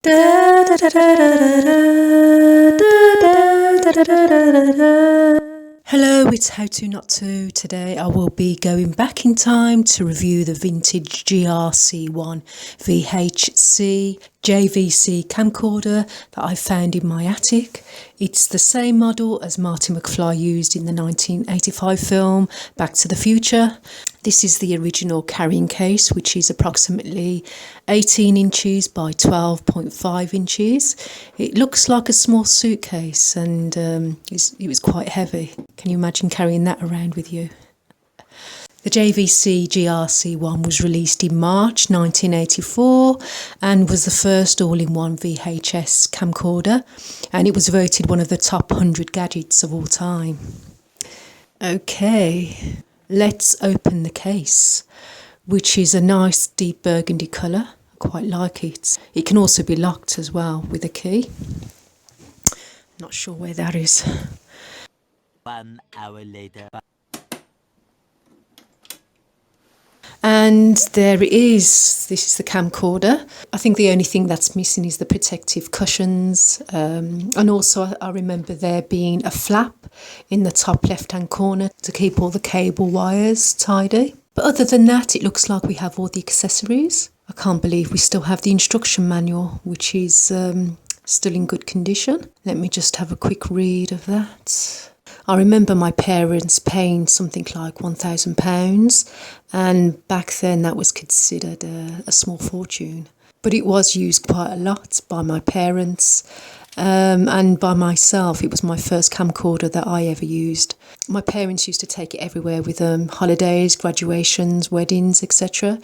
Hello, it's How To Not To. Today I will be going back in time to review the vintage GR-C1E VHS JVC Camcorder that I found in my attic. It's the same model as Marty McFly used in the 1985 film Back to the Future. This is the original carrying case, which is approximately 18 inches by 12.5 inches. It looks like a small suitcase and it was quite heavy. Can you imagine carrying that around with you? The JVC GR-C1 was released in March 1984 and was the first all-in-one VHS camcorder, and it was voted one of the top 100 gadgets of all time. Okay, let's open the case, which is a nice deep burgundy colour. I quite like it. It can also be locked as well with a key. Not sure where that is. 1 hour later. And there it is. This is the camcorder. I think the only thing that's missing is the protective cushions. And also I remember there being a flap in the top left-hand corner to keep all the cable wires tidy. But other than that, it looks like we have all the accessories. I can't believe we still have the instruction manual, which is still in good condition. Let me just have a quick read of that. I remember my parents paying something like £1,000, and back then that was considered a small fortune. But it was used quite a lot by my parents and by myself. It was my first camcorder that I ever used. My parents used to take it everywhere with them, holidays, graduations, weddings, etc.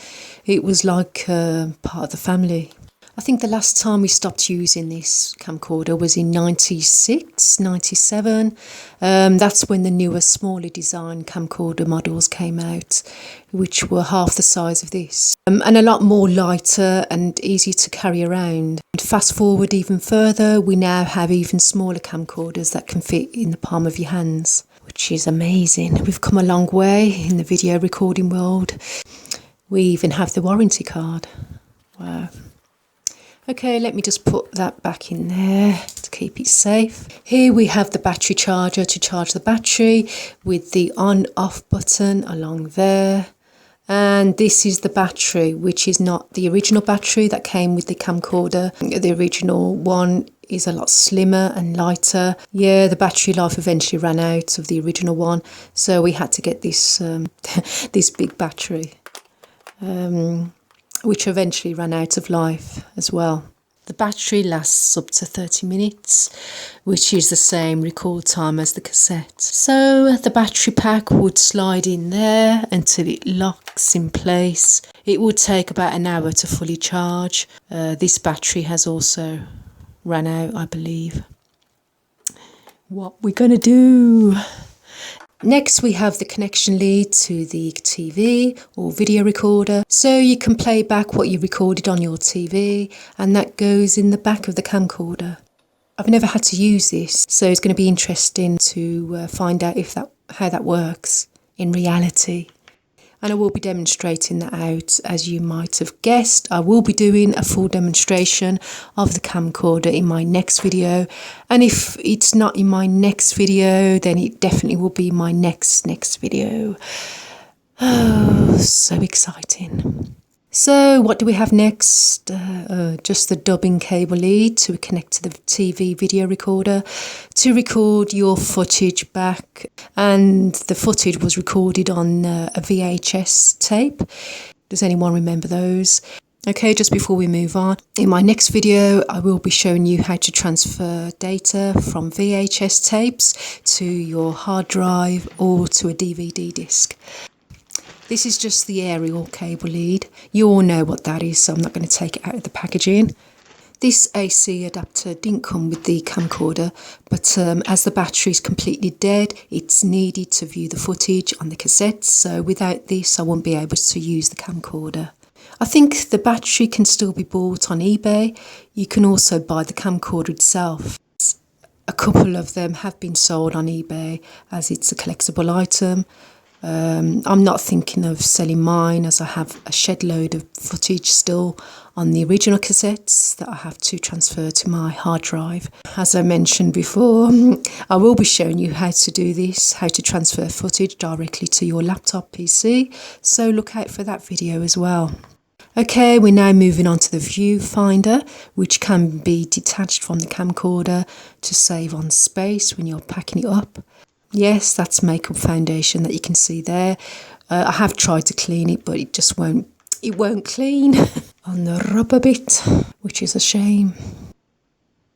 It was like part of the family. I think the last time we stopped using this camcorder was in 96, 97. That's when the newer, smaller design camcorder models came out, which were half the size of this. And a lot more lighter and easy to carry around. And fast forward even further, we now have even smaller camcorders that can fit in the palm of your hands, which is amazing. We've come a long way in the video recording world. We even have the warranty card. Wow. Okay, let me just put that back in there to keep it safe. Here we have the battery charger to charge the battery with the on-off button along there. And this is the battery, which is not the original battery that came with the camcorder. The original one is a lot slimmer and lighter. Yeah, the battery life eventually ran out of the original one, so we had to get this this big battery. Which eventually ran out of life as well. The battery lasts up to 30 minutes, which is the same record time as the cassette. So the battery pack would slide in there until it locks in place. It would take about an hour to fully charge. This battery has also run out, I believe. What we're gonna do? Next we have the connection lead to the TV or video recorder, so you can play back what you recorded on your TV, and that goes in the back of the camcorder. I've never had to use this, so it's going to be interesting to find out how that works in reality. And I will be demonstrating that out. As you might have guessed, I will be doing a full demonstration of the camcorder in my next video. And if it's not in my next video, then it definitely will be my next video. Oh, so exciting. So what do we have next? Just the dubbing cable lead to connect to the TV video recorder to record your footage back. And the footage was recorded on a VHS tape. Does anyone remember those? Okay, just before we move on, in my next video I will be showing you how to transfer data from VHS tapes to your hard drive or to a DVD disc. This is just the aerial cable lead. You all know what that is, so I'm not going to take it out of the packaging. This AC adapter didn't come with the camcorder, but as the battery is completely dead, it's needed to view the footage on the cassette, so without this I won't be able to use the camcorder. I think the battery can still be bought on eBay. You can also buy the camcorder itself. A couple of them have been sold on eBay as it's a collectible item. I'm not thinking of selling mine, as I have a shed load of footage still on the original cassettes that I have to transfer to my hard drive. As I mentioned before, I will be showing you how to do this, how to transfer footage directly to your laptop PC, so look out for that video as well. Okay, we're now moving on to the Viewfinder, which can be detached from the camcorder to save on space when you're packing it up. Yes, that's makeup foundation that you can see there. I have tried to clean it, but it just won't clean on the rubber bit, which is a shame.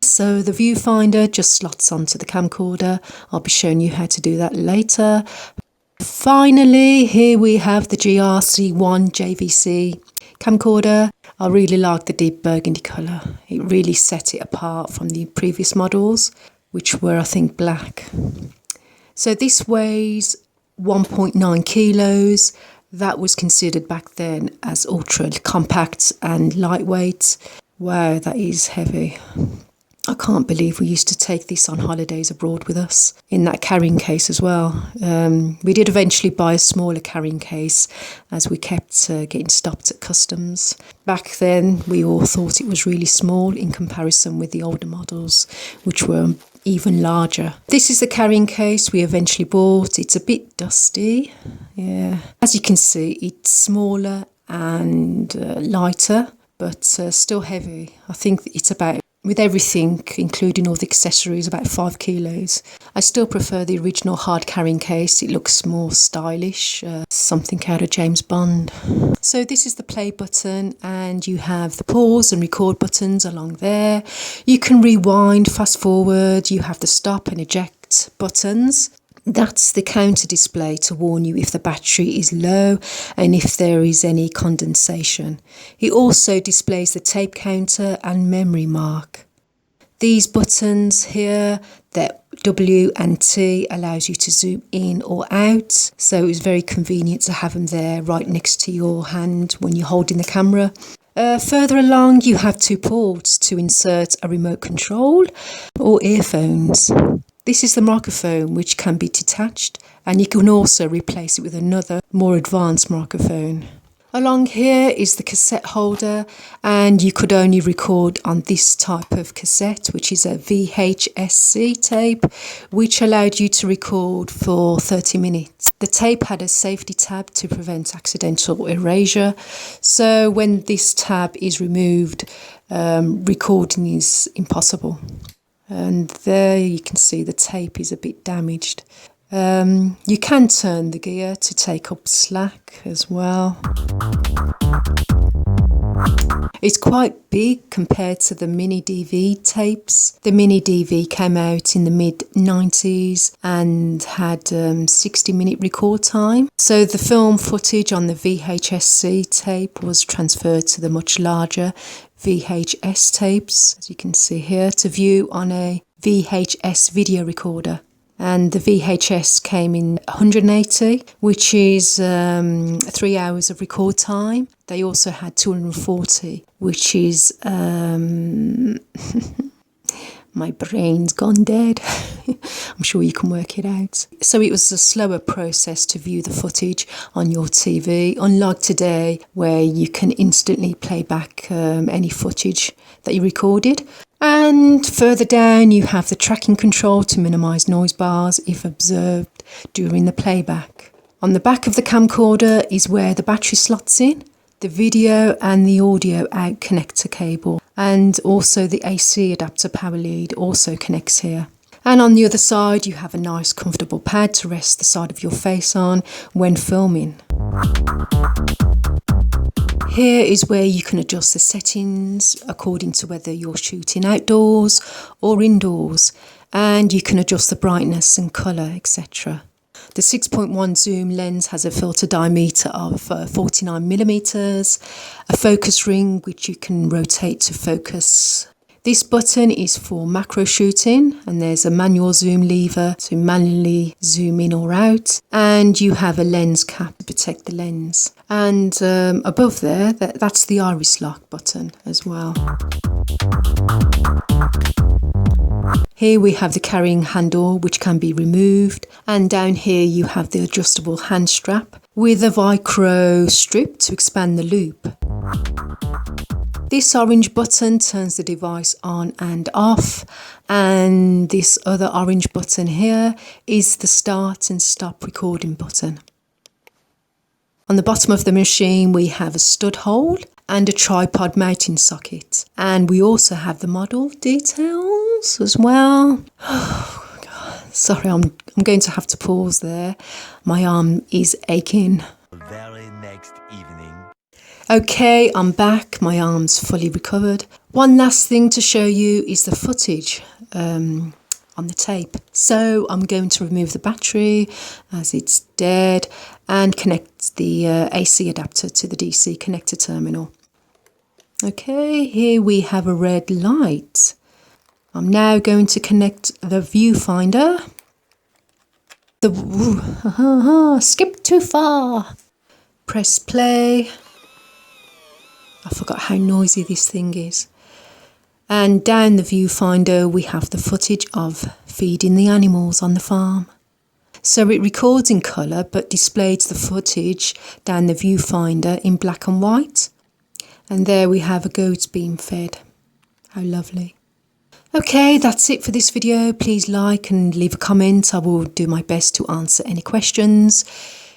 So the Viewfinder just slots onto the camcorder. I'll be showing you how to do that later. Finally, here we have the GR-C1 JVC Camcorder. I really like the deep burgundy colour. It really set it apart from the previous models, which were, I think, black. So this weighs 1.9 kilos. That was considered back then as ultra compact and lightweight. Wow, that is heavy. I can't believe we used to take this on holidays abroad with us, in that carrying case as well. We did eventually buy a smaller carrying case, as we kept getting stopped at customs. Back then, we all thought it was really small in comparison with the older models, which were even larger. This is the carrying case we eventually bought. It's a bit dusty. Yeah, as you can see, it's smaller and lighter, but still heavy. I think it's about, with everything, including all the accessories, about 5 kilos. I still prefer the original hard carrying case. It looks more stylish, something out of James Bond. So this is the play button, and you have the pause and record buttons along there. You can rewind, fast forward. You have the stop and eject buttons. That's the counter display to warn you if the battery is low and if there is any condensation. It also displays the tape counter and memory mark. These buttons here, that W and T, allows you to zoom in or out, so it's very convenient to have them there right next to your hand when you're holding the camera. Further along, you have 2 ports to insert a remote control or earphones. This is the microphone, which can be detached, and you can also replace it with another more advanced microphone. Along here is the cassette holder, and you could only record on this type of cassette, which is a VHS-C tape, which allowed you to record for 30 minutes. The tape had a safety tab to prevent accidental erasure, so when this tab is removed, recording is impossible. And there you can see the tape is a bit damaged. You can turn the gear to take up slack as well. It's quite big compared to the mini DV tapes. The mini DV came out in the mid-90s and had 60-minute record time. So the film footage on the VHS-C tape was transferred to the much larger VHS tapes, as you can see here, to view on a VHS video recorder. And the VHS came in 180, which is 3 hours of record time. They also had 240, which is... my brain's gone dead. I'm sure you can work it out. So it was a slower process to view the footage on your TV, unlike today where you can instantly play back any footage that you recorded. And further down you have the tracking control to minimise noise bars if observed during the playback. On the back of the camcorder is where the battery slots in, the video and the audio out connector cable, and also the AC adapter power lead also connects here. And on the other side you have a nice comfortable pad to rest the side of your face on when filming. Here is where you can adjust the settings according to whether you're shooting outdoors or indoors, and you can adjust the brightness and colour, etc. The 6.1 zoom lens has a filter diameter of 49mm, a focus ring which you can rotate to focus. This button is for macro shooting, and there's a manual zoom lever to manually zoom in or out, and you have a lens cap to protect the lens. And above there, that's the iris lock button as well. Here we have the carrying handle, which can be removed, and down here you have the adjustable hand strap with a Velcro strip to expand the loop. This orange button turns the device on and off, and this other orange button here is the start and stop recording button. On the bottom of the machine we have a stud hole and a tripod mounting socket, and we also have the model details as well. Oh God. Sorry, I'm going to have to pause there. My arm is aching. The very next evening. Okay, I'm back. My arm's fully recovered. One last thing to show you is the footage on the tape. So I'm going to remove the battery as it's dead and connect the AC adapter to the DC connector terminal. Okay, here we have a red light. I'm now going to connect the viewfinder. Skip too far. Press play. I forgot how noisy this thing is. And down the viewfinder we have the footage of feeding the animals on the farm. So it records in colour but displays the footage down the viewfinder in black and white. And there we have a goat being fed. How lovely. Okay, that's it for this video. Please like and leave a comment. I will do my best to answer any questions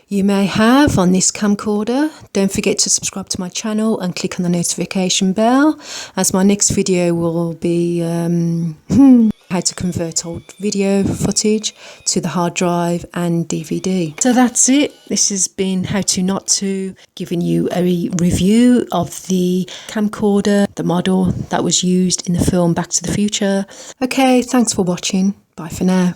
you may have on this camcorder. Don't forget to subscribe to my channel and click on the notification bell, as my next video will be how to convert old video footage to the hard drive and DVD. So that's it. This has been How To Not To, giving you a review of the camcorder, the model that was used in the film Back to the Future. Okay, thanks for watching. Bye for now.